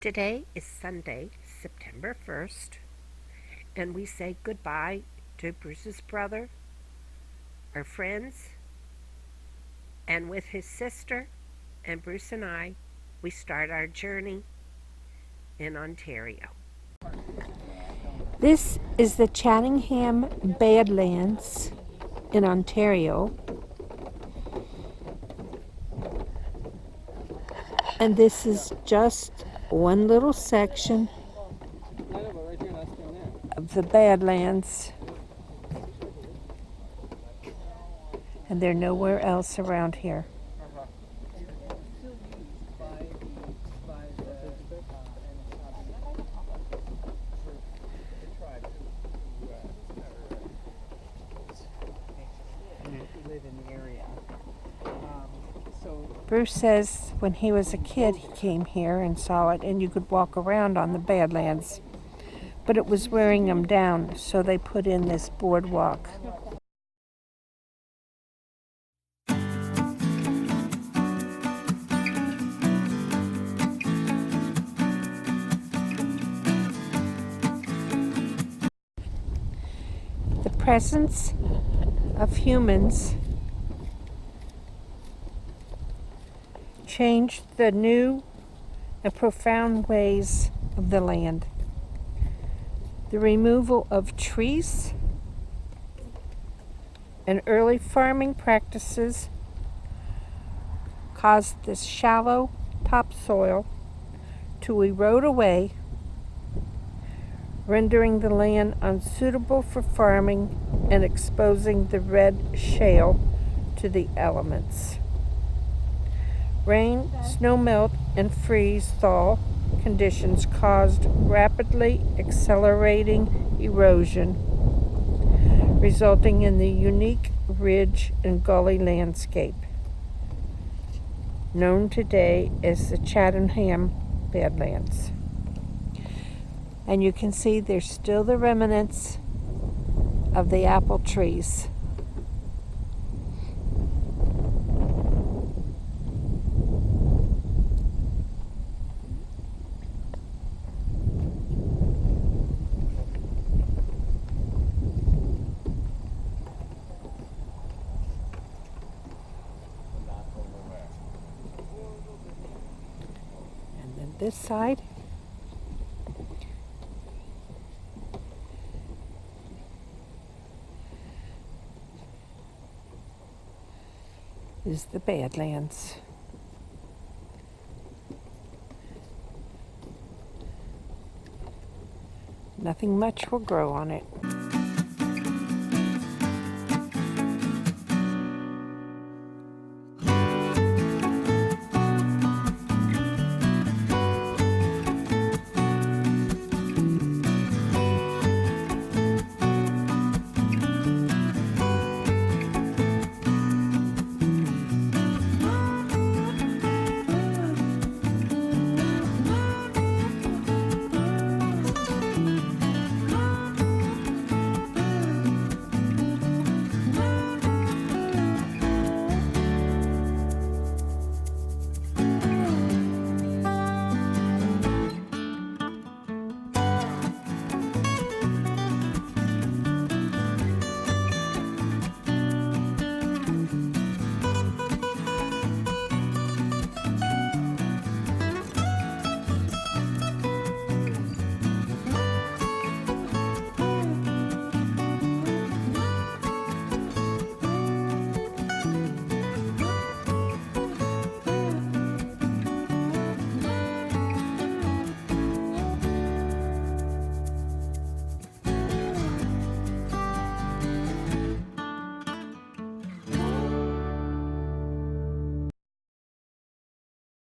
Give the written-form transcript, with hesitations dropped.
Today is Sunday, September 1st, and we say goodbye to Bruce's brother, our friends, and with his sister, and Bruce and I, we start our journey in Ontario. This is the Cheltenham Badlands in Ontario, and this is just one little section of the Badlands, and they're nowhere else around here. Bruce says when he was a kid he came here and saw it, and you could walk around on the Badlands, but it was wearing him down, so they put in this boardwalk. The presence of humans changed the new and profound ways of the land. The removal of trees and early farming practices caused this shallow topsoil to erode away, rendering the land unsuitable for farming and exposing the red shale to the elements. Rain, snowmelt, and freeze-thaw conditions caused rapidly accelerating erosion, resulting in the unique ridge and gully landscape known today as the Cheltenham Badlands. And you can see there's still the remnants of the apple trees. And then this side is the Badlands. Nothing much will grow on it.